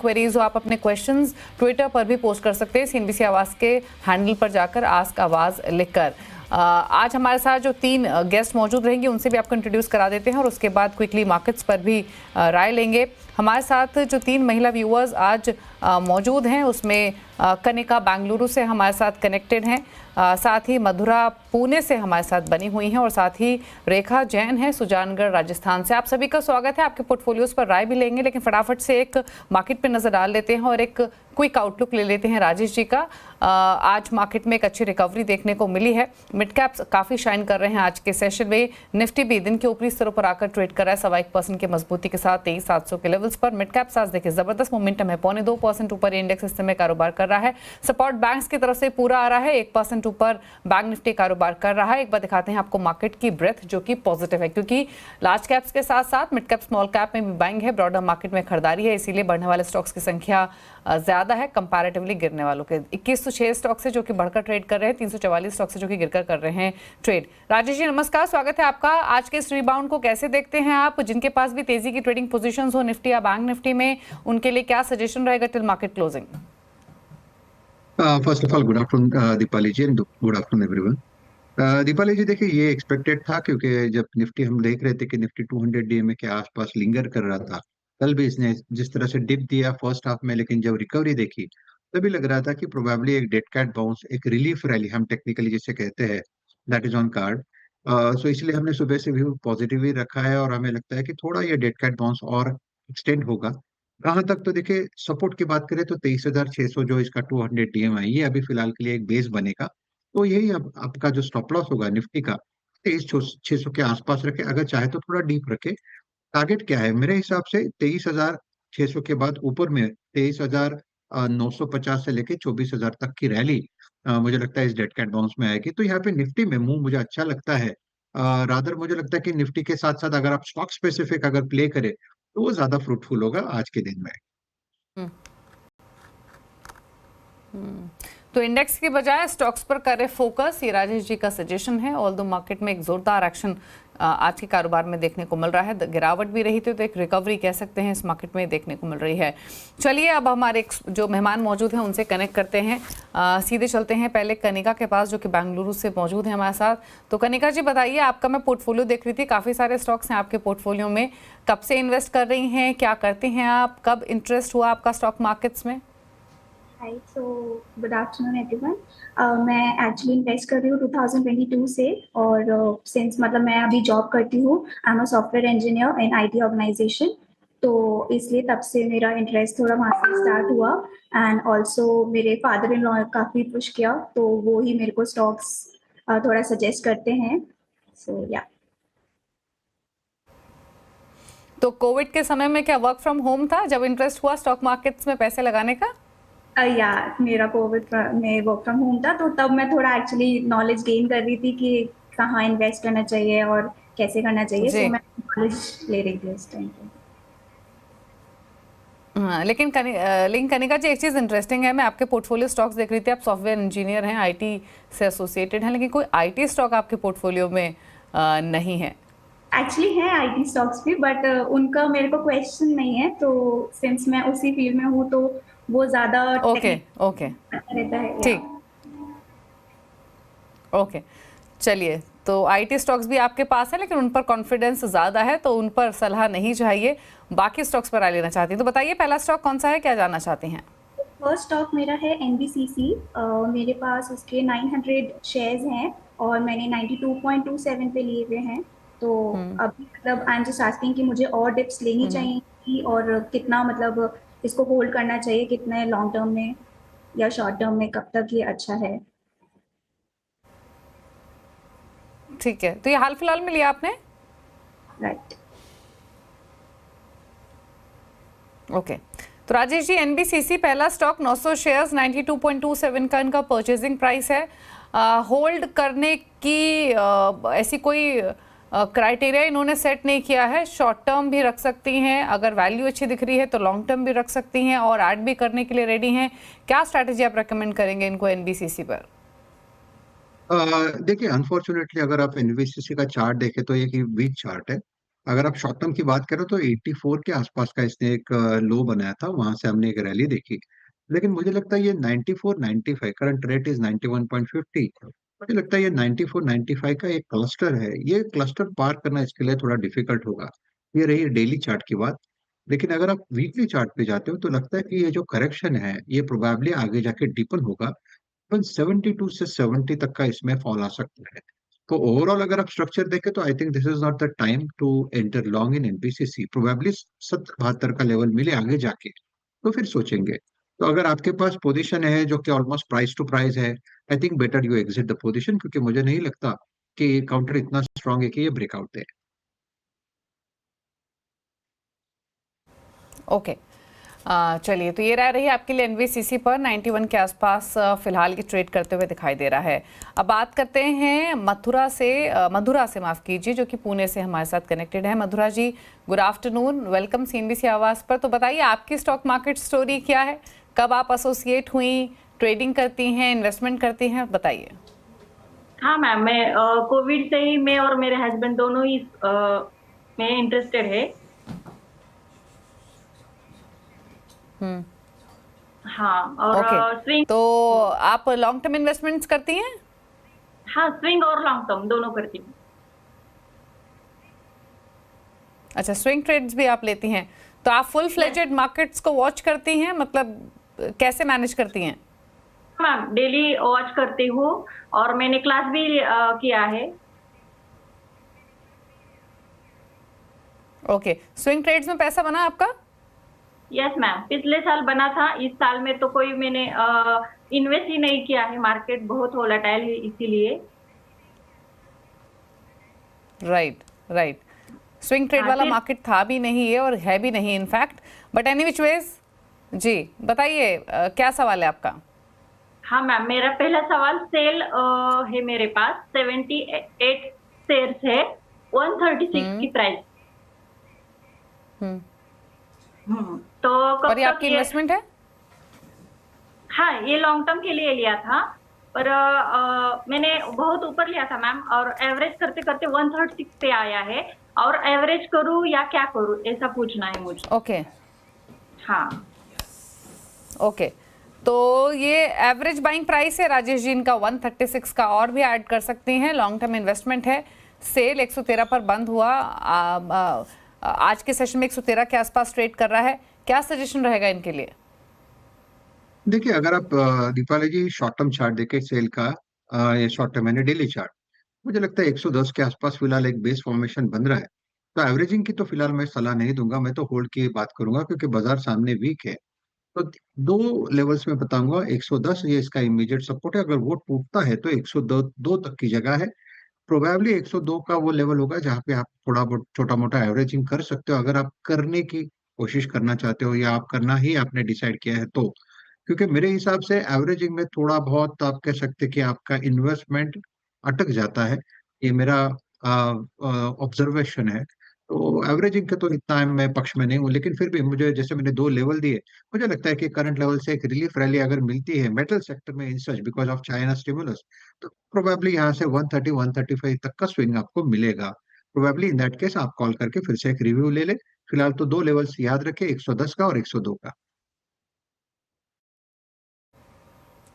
Queries हो, आप अपने क्वेश्चंस ट्विटर पर भी पोस्ट कर सकते हैं सीएनबीसी आवाज़ के हैंडल पर जाकर आस्क आवाज़ लिखकर। आज हमारे साथ जो 3 गेस्ट मौजूद रहेंगे उनसे भी आपको इंट्रोड्यूस करा देते हैं और उसके बाद क्विकली मार्केट्स पर भी राय लेंगे। हमारे साथ जो 3 महिला व्यूअर्स आज मौजूद हैं उसमें कनिका बेंगलुरु से हमारे साथ कनेक्टेड हैं, साथ ही मधुरा पुणे से हमारे साथ बनी हुई हैं और साथ ही रेखा जैन है सुजानगढ़ राजस्थान से। आप सभी का स्वागत है। आपके पोर्टफोलियोज पर राय भी लेंगे, लेकिन फटाफट से एक मार्केट पे नजर डाल लेते हैं और एक क्विक आउटलुक ले लेते हैं राजेश जी का। आज मार्केट में एक अच्छी रिकवरी देखने को मिली है, मिड कैप्स काफ़ी शाइन कर रहे हैं आज के सेशन में। निफ्टी भी दिन के ऊपरी स्तरों पर आकर ट्रेड कर रहा है 1.25% की मजबूती के साथ 23,700 के लेवल्स पर। मिड कैप्स आज देखिए जबरदस्त मोमेंटम है, 0.25% ऊपर इंडेक्स इस समय कारोबार कर रहा है। सपोर्ट बैंक्स की तरफ से पूरा आ रहा है, 1% ऊपर बैंक निफ्टी कारोबार कर रहा है। एक बार दिखाते हैं आपको मार्केट की ब्रेथ जो कि पॉजिटिव है, क्योंकि लार्ज कैप्स के साथ साथ मिड कैप स्मॉल कैप में भी बाइंग है, ब्रॉडर मार्केट में खरीदारी है, इसीलिए बढ़ने वाले स्टॉक्स की संख्या ज्यादा है कंपैरेटिवली गिरने वालों के। 2106 स्टॉक से जो कि बढ़कर ट्रेड कर रहे हैं, 344 स्टॉक से जो कि गिरकर कर रहे हैं ट्रेड। राजेश जी नमस्कार, स्वागत है आपका। आज के इस रिबाउंड को कैसे देखते हैं आप? जिनके पास भी तेजी की ट्रेडिंग पोजीशंस हो निफ्टी या बैंक निफ्टी में, उनके लिए क्या सजेशन रहेगा till market closing? First of all good afternoon Deepali ji and good afternoon everyone. Deepali ji देखिए, ये एक्सपेक्टेड था क्योंकि जब निफ्टी हम देख रहे थे कि निफ्टी 200 डीएमए के आसपास लिंगर कर रहा था। कल भी इसने जिस तरह से डिप दिया फर्स्ट हाफ में, लेकिन जब रिकवरी देखी तभी लग रहा था कि प्रोबेबली एक डेड कैट बाउंस, एक रिलीफ रैली हम टेक्निकली जिसे कहते हैं, दैट इज ऑन कार्ड। सो इसलिए हमने सुबह से भी पॉजिटिव ही रखा है और हमें लगता है कि थोड़ा ये डेड कैट बाउंस और एक्सटेंड होगा। कहाँ तक तो देखिए, सपोर्ट की बात करें तो 23,600 जो इसका 200 डीएमआई, ये अभी फिलहाल के लिए एक बेस बनेगा। तो यही अब आपका जो स्टॉप लॉस होगा निफ्टी का 23,600 के आसपास रखे, अगर चाहे तो थोड़ा डीप रखे। टारगेट क्या है मेरे हिसाब से? 23,600 के बाद ऊपर में 23,950 से लेके 24,000 तक की रैली मुझे लगता है इस डेड कैट बाउंस में आएगी। तो यहाँ पे निफ्टी में मूव मुझे अच्छा लगता है। रादर मुझे लगता है कि निफ्टी के साथ साथ अगर आप स्टॉक स्पेसिफिक अगर प्ले करें तो वो ज्यादा फ्रूटफुल होगा आज के दिन में। तो इंडेक्स के बजाय स्टॉक्स पर करे फोकस, ये राजेश जी का सजेशन है। ऑल दो मार्केट में एक जोरदार एक्शन आज के कारोबार में देखने को मिल रहा है, गिरावट भी रही थी तो एक रिकवरी कह सकते हैं इस मार्केट में देखने को मिल रही है। चलिए अब हमारे जो मेहमान मौजूद हैं उनसे कनेक्ट करते हैं, सीधे चलते हैं पहले कनिका के पास जो कि बेंगलुरु से मौजूद है हमारे साथ। तो कनिका जी बताइए, आपका मैं पोर्टफोलियो देख रही थी, काफ़ी सारे स्टॉक्स हैं आपके पोर्टफोलियो में, कब से इन्वेस्ट कर रही हैं, क्या करते हैं आप, कब इंटरेस्ट हुआ आपका स्टॉक मार्केट्स में? हाय, सो गुड आफ्टरनून एवरीवन। मैं एक्चुअली इन्वेस्ट कर रही हूँ 2022 से, और सिंस मतलब मैं अभी जॉब करती हूँ, I am a software engineer in IT organisation, तो इसलिए तब से मेरा इंटरेस्ट थोड़ा वहाँ से स्टार्ट हुआ। एंड ऑल्सो मेरे फादर इन लॉ काफ़ी पुश किया, तो वो ही मेरे को स्टॉक्स थोड़ा सजेस्ट करते हैं। सो या तो कोविड के समय में क्या वर्क फ्रॉम होम था जब इंटरेस्ट हुआ स्टॉक मार्केट्स में पैसे लगाने का? या मेरा कोविड में वर्क फ्रॉम होम था, तो तब मैं थोड़ा एक्चुअली नॉलेज गेन कर रही थी कि कहाँ इन्वेस्ट करना चाहिए और कैसे करना चाहिए। सो मैं नॉलेज ले रही थी उस टाइम पे। हाँ, लेकिन कनिका जी एक चीज़ इंटरेस्टिंग है, मैं आपके पोर्टफोलियो स्टॉक्स देख रही थी, आप सॉफ्टवेयर इंजीनियर हैं, आईटी से एसोसिएटेड हैं, लेकिन कोई आईटी स्टॉक आपके पोर्टफोलियो में नहीं है। एक्चुअली है आईटी स्टॉक्स भी, बट उनका मेरे को क्वेश्चन नहीं है, तो सिंस मैं उसी फील्ड में हूँ तो वो ज़्यादा ओके रहता है। ठीक, ओके चलिए, तो आईटी स्टॉक्स भी आपके पास है लेकिन उन पर कॉन्फिडेंस ज़्यादा है तो उन पर सलाह नहीं चाहिए, बाकी स्टॉक्स पर राय लेना चाहती हैं। तो बताइए पहला स्टॉक कौन सा है, क्या जानना चाहती हैं? फर्स्ट स्टॉक मेरा है एनबीसीसी। मेरे पास उसके 900 शेयर्स हैं और मैंने 92.27 पे लिए हुए हैं। तो अभी मतलब आई एम जस्ट आस्किंग कि मुझे और डिप्स लेनी चाहिए और कितना मतलब इसको होल्ड करना चाहिए, कितने लॉन्ग टर्म में या शॉर्ट टर्म में, कब तक ये अच्छा है? ठीक है, तो ये हाल फिलहाल में लिया आपने? राइट। ओके, तो राजेश जी एनबीसीसी पहला स्टॉक 900 शेयर्स 92.27 का इनका परचेजिंग प्राइस है। होल्ड करने की ऐसी कोई क्राइटेरिया इन्होंने सेट नहीं किया है, शॉर्ट टर्म भी रख सकती हैं, अगर वैल्यू अच्छी दिख रही है तो लॉन्ग टर्म भी रख सकती हैं और ऐड भी करने के लिए रेडी हैं। क्या स्ट्रैटेजी आप रेकमेंड करेंगे इनको एनबीसीसी पर? देखिए, अनफॉर्चुनेटली अगर आप एनवीसीसी का चार्ट देखें तो ये वीक चार्ट है। अगर आप शॉर्ट टर्म की बात करें तो 84 के आसपास का इसने एक लो बनाया था, वहां से हमने एक रैली देखी। लेकिन मुझे लगता है ये 94 95, करंट रेट इज 91.50, मुझे लगता है ये 94 95 का एक क्लस्टर है, ये क्लस्टर पार करना इसके लिए थोड़ा डिफिकल्ट होगा। ये रही डेली चार्ट की बात। लेकिन अगर आप वीकली चार्ट पे जाते हो तो लगता है कि ये जो करेक्शन है ये प्रोबेबली आगे जाके डीपन होगा। 72 से 70 तक का इसमें फॉल आ सकता है। तो ओवरऑल अगर आप स्ट्रक्चर देखें तो I think this is not the time to enter long in NBCC. Probably 70 72 का लेवल मिले आगे जाके तो फिर सोचेंगे। तो अगर आपके पास पोजीशन है जो कि ऑलमोस्ट प्राइस टू प्राइस है, I think better you exit the position, क्योंकि मुझे नहीं लगता कि काउंटर इतना स्ट्रांग है कि ये ब्रेकआउट दे। ओके, चलिए, तो ये राय रही आपके लिए एनवीसीसी पर 91 के आसपास फिलहाल ये ट्रेड करते हुए दिखाई दे रहा है। अब बात करते हैं मथुरा से माफ़ कीजिए, जो कि पुणे से हमारे साथ कनेक्टेड है। मथुरा जी, गुड आफ्टरनून, वेलकम सीएनबीसी आवाज़ पर। तो बताइए आपकी स्टॉक मार्केट स्टोरी क्या है, कब आप एसोसिएट हुई, ट्रेडिंग करती हैं, इन्वेस्टमेंट करती हैं, बताइए। हाँ मैम, मैं कोविड से ही मैं और मेरे हस्बैंड दोनों ही में इंटरेस्टेड है। हाँ, और स्विंग। तो आप लॉन्ग टर्म इन्वेस्टमेंट्स करती हैं? हाँ, स्विंग और लॉन्ग टर्म दोनों करती हूँ। अच्छा, स्विंग ट्रेड्स भी आप लेती हैं। तो आप फुल फ्लेजेड मार्केट्स को वॉच करती हैं, मतलब कैसे मैनेज करती हैं? मैम, डेली वॉच करती हूँ और मैंने क्लास भी किया है। ओके, स्विंग ट्रेड्स में पैसा बना आपका? यस मैम, पिछले साल बना था, इस साल में तो कोई मैंने इन्वेस्ट ही नहीं किया है, मार्केट बहुत वोलेटाइल है इसीलिए। राइट, स्विंग ट्रेड वाला मार्केट था भी नहीं है और है भी नहीं in fact, but any which ways. जी बताइए, क्या सवाल है आपका? हाँ मैम, मेरा पहला सवाल सेल है मेरे पास 78 शेयर्स है, 136 की प्राइस। तो कब और ये तक आपकी इन्वेस्टमेंट है? हाँ, ये लॉन्ग टर्म के लिए लिया था, पर मैंने बहुत ऊपर लिया था मैम, और एवरेज करते करते 136 पे आया है, और एवरेज करूँ या क्या करूँ, ऐसा पूछना है मुझे। ओके, हाँ ओके, तो ये एवरेज बाइंग प्राइस है राजेश जी इनका 136 का, और भी ऐड कर सकती हैं। लॉन्ग टर्म इन्वेस्टमेंट है। सेल 113 पर बंद हुआ, आज के सेशन में 113 के आसपास ट्रेड कर रहा है। क्या सजेशन रहेगा इनके लिए? देखिए, अगर आप दीपाली जी शॉर्ट टर्म चार्ट देखें सेल का, या शॉर्ट टर्म यानी डेली चार्ट, मुझे लगता है 110 के आसपास फिलहाल एक बेस फॉर्मेशन बन रहा है। तो एवरेजिंग की तो फिलहाल मैं सलाह नहीं दूंगा, मैं तो होल्ड की बात करूंगा, क्योंकि बाजार सामने वीक है। तो दो लेवल्स में बताऊंगा, 110 ये इसका इमीडिएट सपोर्ट है, अगर वो टूटता है तो 102 तक की जगह है। प्रोबेबली 102 का वो लेवल होगा जहाँ पे आप थोड़ा बहुत छोटा मोटा एवरेजिंग कर सकते हो, अगर आप करने की कोशिश करना चाहते हो या आप करना ही आपने डिसाइड किया है तो। क्योंकि मेरे हिसाब से एवरेजिंग में थोड़ा बहुत आप कह सकते हैं कि आपका इन्वेस्टमेंट अटक जाता है, ये मेरा ऑब्जर्वेशन है। तो एवरेजिंग के तो इतना मैं पक्ष में नहीं हूँ, लेकिन फिर भी मुझे, जैसे मैंने दो लेवल दिए, मुझे लगता है कि करंट लेवल से एक रिलीफ रैली अगर मिलती है मेटल सेक्टर में इन सच बिकॉज ऑफ चाइना स्टिमुलस, तो प्रोबेबली यहाँ से 130 135 तक का स्विंग आपको मिलेगा। प्रोबेबली इन दैट केस आप कॉल करके फिर से एक रिव्यू ले ले। फिलहाल तो दो लेवल्स याद रखें, 110 का और 102 का।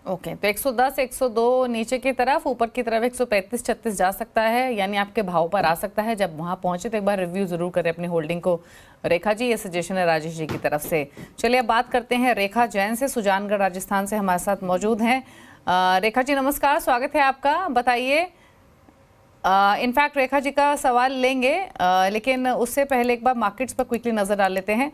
ओके, तो 110 102 नीचे की तरफ, ऊपर की तरफ 135 36 जा सकता है, यानी आपके भाव पर आ सकता है। जब वहां पहुंचे तो एक बार रिव्यू जरूर करें अपनी होल्डिंग को। रेखा जी, ये सजेशन है राजेश जी की तरफ से। चलिए अब बात करते हैं रेखा जैन से, सुजानगढ़ राजस्थान से हमारे साथ मौजूद हैं। रेखा जी नमस्कार, स्वागत है आपका। बताइए, इनफैक्ट रेखा जी का सवाल लेंगे, लेकिन उससे पहले एक बार मार्केट्स पर क्विकली नज़र डाल लेते हैं।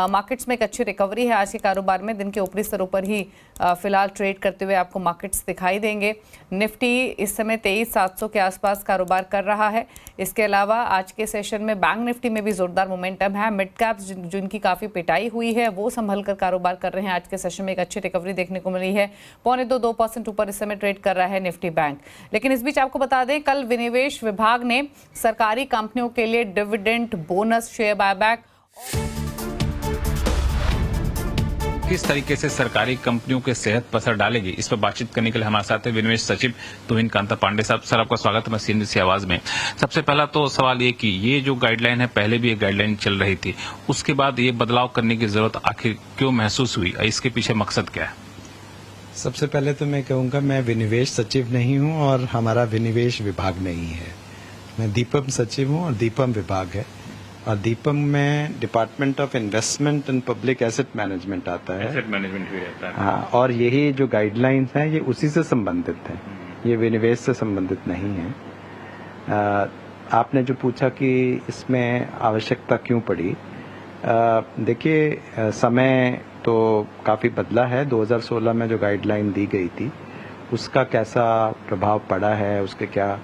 मार्केट्स में एक अच्छी रिकवरी है आज के कारोबार में, दिन के ऊपरी स्तरों पर ही फिलहाल ट्रेड करते हुए आपको मार्केट्स दिखाई देंगे। निफ्टी इस समय 23,700 के आसपास कारोबार कर रहा है। इसके अलावा आज के सेशन में बैंक निफ्टी में भी जोरदार मोमेंटम है। मिड कैप्स जिनकी काफ़ी पिटाई हुई है वो संभल कर कारोबार कर रहे हैं। आज के सेशन में एक अच्छी रिकवरी देखने को मिली है, 2.25% ऊपर इस समय ट्रेड कर रहा है निफ्टी बैंक। लेकिन इस बीच आपको बता दें, कल विनिवेश विभाग ने सरकारी कंपनियों के लिए डिविडेंड, बोनस, शेयर बायबैक किस तरीके से सरकारी कंपनियों के सेहत पर असर डालेगी, इस पर बातचीत करने के लिए हमारे साथ है विनिवेश सचिव तुहिन कांता पांडे साहब। सर, आपका स्वागत है CNBC आवाज में। सबसे पहला तो सवाल ये कि ये जो गाइडलाइन है, पहले भी एक गाइडलाइन चल रही थी, उसके बाद ये बदलाव करने की जरूरत आखिर क्यों महसूस हुई, इसके पीछे मकसद क्या है? सबसे पहले तो मैं कहूँगा मैं विनिवेश सचिव नहीं हूँ और हमारा विनिवेश विभाग नहीं है। मैं दीपम सचिव हूँ और दीपम विभाग है, और दीपम में department of investment and public asset management आता है। एसेट मैनेजमेंट भी रहता है। हाँ, और यही जो गाइडलाइंस हैं ये उसी से संबंधित हैं, ये विनिवेश से संबंधित नहीं है। आपने जो पूछा कि इसमें आवश्यकता क्यों पड़ी, देखिए समय तो काफ़ी बदला है। 2016 में जो गाइडलाइन दी गई थी उसका कैसा प्रभाव पड़ा है, उसके क्या,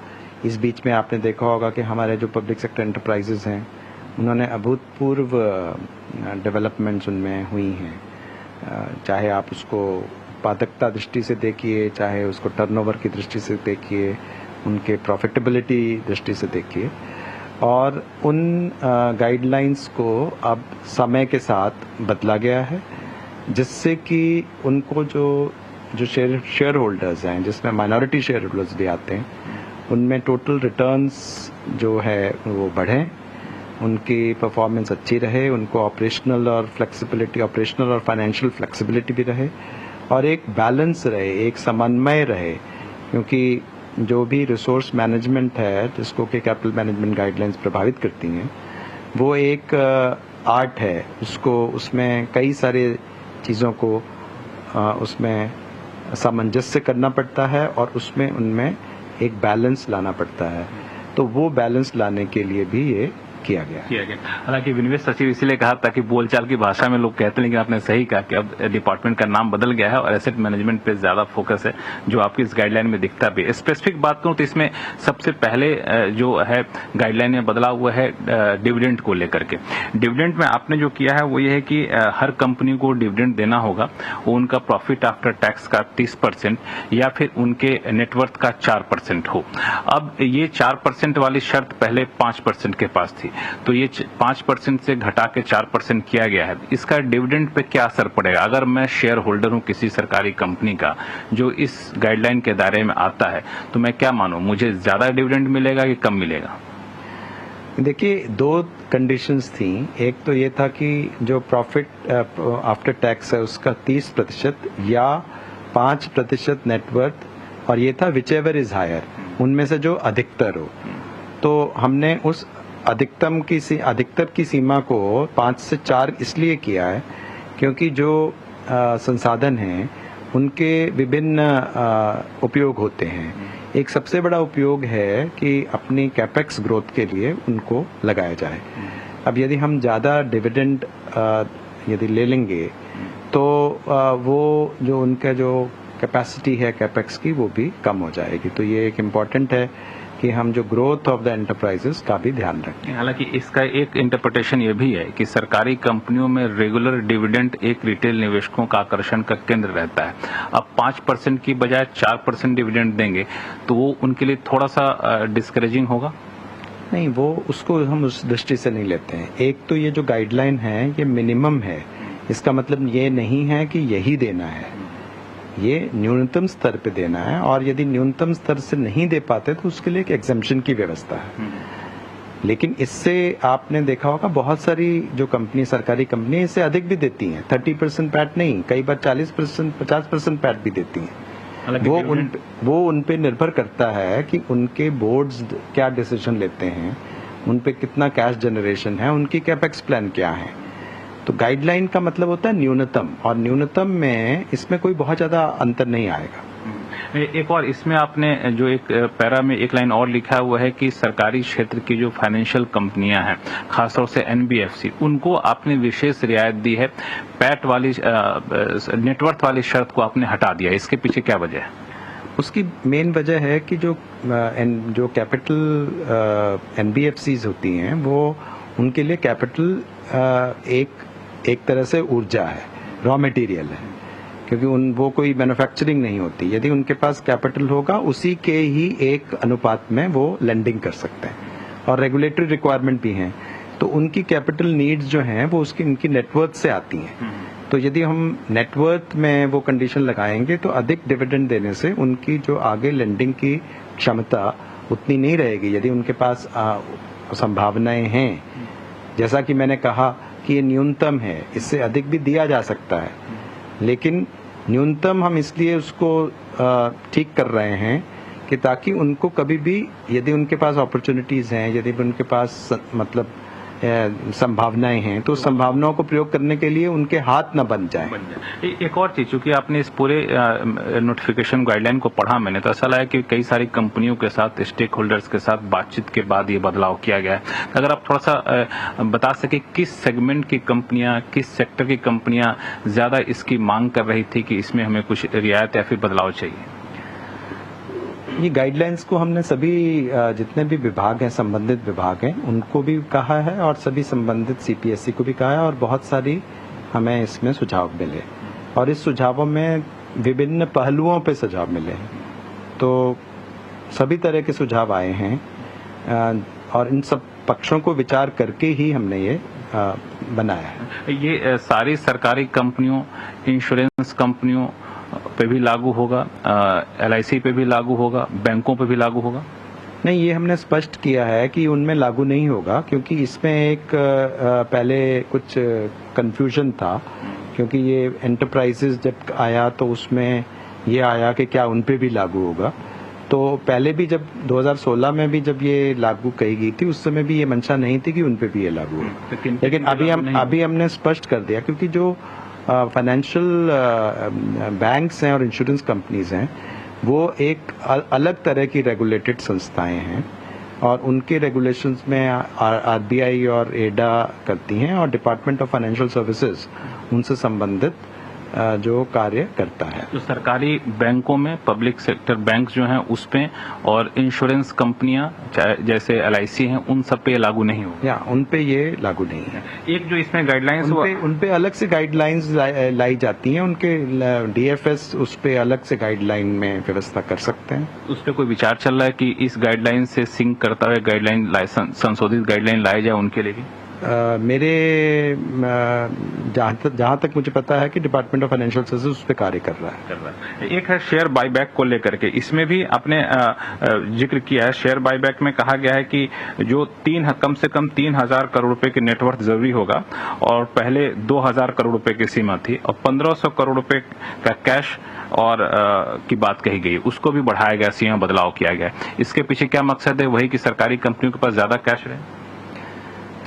इस बीच में आपने देखा होगा कि हमारे जो पब्लिक सेक्टर एंटरप्राइजेज हैं उन्होंने अभूतपूर्व डेवलपमेंट्स उनमें हुई हैं। चाहे आप उसको उत्पादकता दृष्टि से देखिए, चाहे उसको टर्नओवर की दृष्टि से देखिए, उनके प्रॉफिटेबिलिटी दृष्टि से देखिए, और उन गाइडलाइंस को अब समय के साथ बदला गया है, जिससे कि उनको जो शेयर होल्डर्स हैं, जिसमें माइनॉरिटी शेयर होल्डर्स भी आते हैं, उनमें टोटल रिटर्न्स जो है वो बढ़ें, उनकी परफॉर्मेंस अच्छी रहे, उनको ऑपरेशनल और फाइनेंशियल फ्लेक्सिबिलिटी भी रहे, और एक बैलेंस रहे, एक समन्वय रहे। क्योंकि जो भी रिसोर्स मैनेजमेंट है जिसको कि कैपिटल मैनेजमेंट गाइडलाइंस प्रभावित करती हैं, वो एक आर्ट है, उसमें कई सारे चीज़ों को उसमें सामंजस्य करना पड़ता है और उनमें एक बैलेंस लाना पड़ता है। तो वो बैलेंस लाने के लिए भी ये किया गया। हालांकि विनिवेश सचिव इसलिए कहा ताकि बोलचाल की भाषा में लोग कहते हैं, लेकिन आपने सही कहा कि अब डिपार्टमेंट का नाम बदल गया है और एसेट मैनेजमेंट पे ज्यादा फोकस है, जो आपकी इस गाइडलाइन में दिखता भी है। स्पेसिफिक बात करूं तो इसमें सबसे पहले जो है गाइडलाइन में बदला हुआ है डिविडेंड को लेकर के। डिविडेंड में आपने जो किया है वो ये है कि हर कंपनी को डिविडेंड देना होगा, वो उनका प्रॉफिट आफ्टर टैक्स का 30% या फिर उनके नेटवर्थ का 4% हो। अब ये 4% वाली शर्त पहले 5% के पास थी, तो ये 5% से घटा के 4% किया गया है। इसका डिविडेंड पे क्या असर पड़ेगा? अगर मैं शेयर होल्डर हूं किसी सरकारी कंपनी का जो इस गाइडलाइन के दायरे में आता है, तो मैं क्या मानूं, मुझे ज्यादा डिविडेंड मिलेगा कि कम मिलेगा? देखिए, 2 कंडीशंस थी। एक तो ये था कि जो प्रॉफिट आफ्टर टैक्स है उसका 30% या 5% नेटवर्थ, और ये था विचएवर इज हायर, उनमें से जो अधिकतर हो। तो हमने उस अधिकतर की सीमा को 5 से 4 इसलिए किया है क्योंकि जो संसाधन हैं उनके विभिन्न उपयोग होते हैं। एक सबसे बड़ा उपयोग है कि अपनी कैपेक्स ग्रोथ के लिए उनको लगाया जाए। अब यदि हम ज़्यादा डिविडेंड यदि ले लेंगे तो वो जो उनका जो कैपेसिटी है कैपेक्स की वो भी कम हो जाएगी। तो ये एक इम्पॉर्टेंट है कि हम जो ग्रोथ ऑफ द एंटरप्राइजेस का भी ध्यान रखें। हालांकि इसका एक इंटरप्रिटेशन ये भी है कि सरकारी कंपनियों में रेगुलर डिविडेंड एक रिटेल निवेशकों का आकर्षण का केंद्र रहता है। अब 5% की बजाय 4% डिविडेंड देंगे तो वो उनके लिए थोड़ा सा डिस्करेजिंग होगा? नहीं, वो उसको हम उस दृष्टि से नहीं लेते हैं। एक तो ये जो गाइडलाइन है ये मिनिमम है, इसका मतलब ये नहीं है कि यही देना है, ये न्यूनतम स्तर पे देना है, और यदि न्यूनतम स्तर से नहीं दे पाते तो उसके लिए एक एग्जेम्पशन की व्यवस्था है। लेकिन इससे आपने देखा होगा बहुत सारी जो कंपनी, सरकारी कंपनी इससे अधिक भी देती हैं। 30% पैट नहीं, कई बार 40%, 50% पैट भी देती हैं। वो उन पे निर्भर करता है कि उनके बोर्ड्स क्या डिसीजन लेते हैं, उन पे कितना कैश जनरेशन है, उनकी कैपेक्स प्लान क्या है। तो गाइडलाइन का मतलब होता है न्यूनतम, और न्यूनतम में इसमें कोई बहुत ज्यादा अंतर नहीं आएगा। एक और इसमें आपने जो एक पैरा में एक लाइन और लिखा हुआ है कि सरकारी क्षेत्र की जो फाइनेंशियल कंपनियां हैं, खासतौर से NBFC, उनको आपने विशेष रियायत दी है। पैट वाली नेटवर्थ वाली शर्त को आपने हटा दिया, इसके पीछे क्या वजह है? उसकी मेन वजह है कि जो कैपिटल NBFCs होती हैं वो उनके लिए कैपिटल एक तरह से ऊर्जा है, रॉ मटेरियल है, क्योंकि वो कोई मैन्युफैक्चरिंग नहीं होती। यदि उनके पास कैपिटल होगा उसी के ही एक अनुपात में वो लेंडिंग कर सकते हैं, और रेगुलेटरी रिक्वायरमेंट भी हैं। तो उनकी कैपिटल नीड्स जो हैं वो उनकी नेटवर्थ से आती हैं। तो यदि हम नेटवर्थ में वो कंडीशन लगाएंगे तो अधिक डिविडेंड देने से उनकी जो आगे लेंडिंग की क्षमता उतनी नहीं रहेगी। यदि उनके पास संभावनाएं हैं, जैसा कि मैंने कहा कि ये न्यूनतम है, इससे अधिक भी दिया जा सकता है, लेकिन न्यूनतम हम इसलिए उसको ठीक कर रहे हैं कि ताकि उनको कभी भी, यदि उनके पास अपॉर्चुनिटीज हैं, यदि उनके पास मतलब संभावनाएं हैं, तो संभावनाओं को प्रयोग करने के लिए उनके हाथ न बन जाए। एक और चीज, चूंकि आपने इस पूरे नोटिफिकेशन गाइडलाइन को पढ़ा, मैंने तो ऐसा लगा कि कई सारी कंपनियों के साथ, स्टेक होल्डर्स के साथ बातचीत के बाद ये बदलाव किया गया है। अगर आप थोड़ा सा बता सके किस सेगमेंट की कंपनियां, किस सेक्टर की कंपनियां ज्यादा इसकी मांग कर रही थी कि इसमें हमें कुछ रियायत या फिर बदलाव चाहिए? ये गाइडलाइंस को हमने सभी जितने भी विभाग हैं, संबंधित विभाग हैं, उनको भी कहा है और सभी संबंधित सीपीएससी को भी कहा है, और बहुत सारी हमें इसमें सुझाव मिले और इस सुझावों में विभिन्न पहलुओं पे सुझाव मिले हैं। तो सभी तरह के सुझाव आए हैं और इन सब पक्षों को विचार करके ही हमने ये बनाया है। ये सारी सरकारी कंपनियों, इंश्योरेंस कंपनियों पे भी लागू होगा, LIC पे भी लागू होगा, बैंकों पे भी लागू होगा? नहीं, ये हमने स्पष्ट किया है कि उनमें लागू नहीं होगा, क्योंकि इसमें एक पहले कुछ कंफ्यूजन था, क्योंकि ये एंटरप्राइजेज जब आया तो उसमें ये आया कि क्या उन पे भी लागू होगा। तो पहले भी जब 2016 में भी जब ये लागू कही गई थी, उस समय भी ये मंशा नहीं थी कि उन पे भी ये लागू हो, लेकिन अभी हमने स्पष्ट कर दिया, क्योंकि जो फाइनेंशियल बैंक्स हैं और इंश्योरेंस कंपनीज हैं, वो एक अलग तरह की रेगुलेटेड संस्थाएं हैं और उनके रेगुलेशंस में RBI और एडा करती हैं और डिपार्टमेंट ऑफ फाइनेंशियल सर्विसेज उनसे संबंधित जो कार्य करता है। जो सरकारी बैंकों में, पब्लिक सेक्टर बैंक जो हैं उस पे, और इंश्योरेंस कंपनियां जैसे LIC हैं, उन सब पे लागू नहीं होगा? या उन पे ये लागू नहीं है। एक जो इसमें गाइडलाइंस, उन पे अलग से गाइडलाइंस लाई जाती हैं, उनके DFS उस पे अलग से गाइडलाइन में व्यवस्था कर सकते हैं। उस पे कोई विचार चल रहा है कि इस गाइडलाइन से सिंक करता हुए गाइडलाइन, संशोधित गाइडलाइन लाए जाए उनके लिए भी? मेरे जहां तक मुझे पता है कि डिपार्टमेंट ऑफ फाइनेंशियल सर्विसेज उस पर कार्य कर रहा है। एक है शेयर बायबैक को लेकर के, इसमें भी आपने जिक्र किया है। शेयर बायबैक में कहा गया है कि जो कम से कम 3,000 करोड़ रुपए की नेटवर्थ जरूरी होगा, और पहले 2,000 करोड़ रुपए की सीमा थी, और 1,500 करोड़ रुपए का कैश और की बात कही गई, उसको भी बढ़ाया गया, सीमा बदलाव किया गया। इसके पीछे क्या मकसद है? वही कि सरकारी कंपनियों के पास ज्यादा कैश रहे?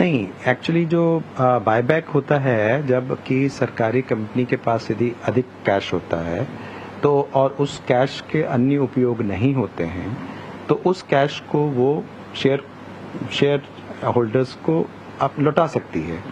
नहीं, एक्चुअली जो बायबैक होता है, जब कि सरकारी कंपनी के पास यदि अधिक कैश होता है तो, और उस कैश के अन्य उपयोग नहीं होते हैं, तो उस कैश को वो शेयर होल्डर्स को आप लौटा सकती है।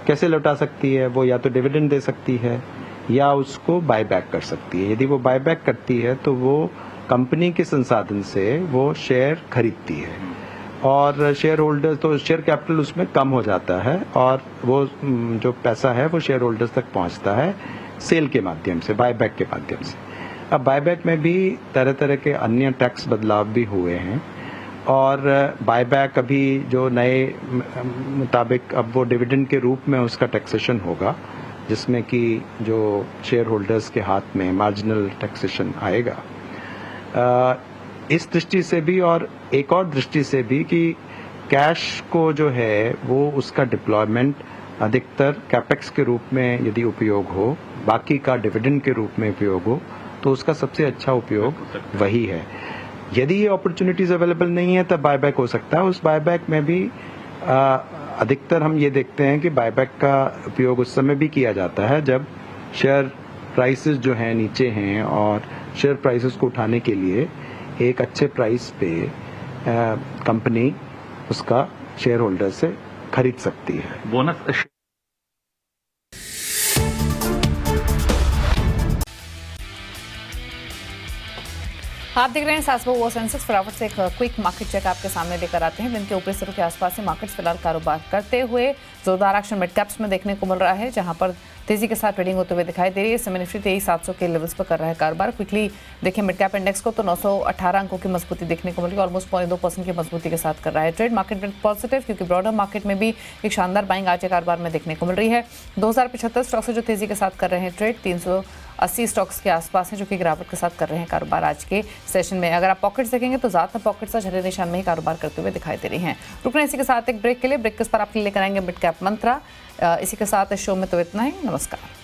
कैसे लौटा सकती है? वो या तो डिविडेंड दे सकती है या उसको बायबैक कर सकती है। यदि वो बायबैक करती है तो वो कंपनी के संसाधन से वो शेयर खरीदती है और शेयर होल्डर्स, तो शेयर कैपिटल उसमें कम हो जाता है और वो जो पैसा है वो शेयर होल्डर्स तक पहुंचता है सेल के माध्यम से, बायबैक के माध्यम से। अब बायबैक में भी तरह तरह के अन्य टैक्स बदलाव भी हुए हैं और बायबैक अभी जो नए मुताबिक अब वो डिविडेंड के रूप में उसका टैक्सेशन होगा, जिसमें कि जो शेयर होल्डर्स के हाथ में मार्जिनल टैक्सेशन आएगा। इस दृष्टि से भी और एक और दृष्टि से भी कि कैश को जो है वो उसका डिप्लॉयमेंट अधिकतर कैपेक्स के रूप में यदि उपयोग हो, बाकी का डिविडेंड के रूप में उपयोग हो, तो उसका सबसे अच्छा उपयोग वही है। यदि ये अपॉर्चुनिटीज अवेलेबल नहीं है तब बायबैक हो सकता है। उस बायबैक में भी अधिकतर हम ये देखते हैं कि बायबैक का उपयोग उस समय भी किया जाता है जब शेयर प्राइसेस जो हैं नीचे हैं और शेयर प्राइसेस को उठाने के लिए एक अच्छे प्राइस पे कंपनी उसका शेयर होल्डर से खरीद सकती है। बोनस आप देख रहे हैं सासबो वो सेंसेक्स। फटाफट से एक क्विक मार्केट चेक आपके सामने लेकर आते हैं। दिन के ऊपरी स्तरों के आसपास से मार्केट्स फिलहाल कारोबार करते हुए जोरदार एक्शन मिड कैप्स में देखने को मिल रहा है, जहां पर तेजी के साथ ट्रेडिंग होते हुए दिखाई दे रही है। समय निफ्टी 23,700 के लेवल्स पर कर रहा है कारोबार। क्विकली देखें मिड कैप इंडेक्स को तो 918 अंकों की मजबूती देखने को मिल रही है, ऑलमोस्ट 0.2% की मजबूती के साथ कर रहा है ट्रेड। मार्केट पॉजिटिव क्योंकि ब्रॉडर मार्केट में भी एक शानदार बाइंग आज के कारोबार में देखने को मिल रही है। 2075 स्टॉक्स जो तेजी के साथ कर रहे हैं ट्रेड, 380 स्टॉक्स के आसपास हैं जो कि गिरावट के साथ कर रहे हैं कारोबार आज के सेशन में। अगर आप पॉकेट्स देखेंगे तो ज़्यादातर पॉकेट्स झरे निशान में ही कारोबार करते हुए दिखाई दे रही हैं। रुकना इसी के साथ एक ब्रेक के लिए। ब्रेक के उस पर आपके लिए लेकर आएंगे मिड कैप मंत्रा। इसी के साथ इस शो में तो इतना ही। नमस्कार।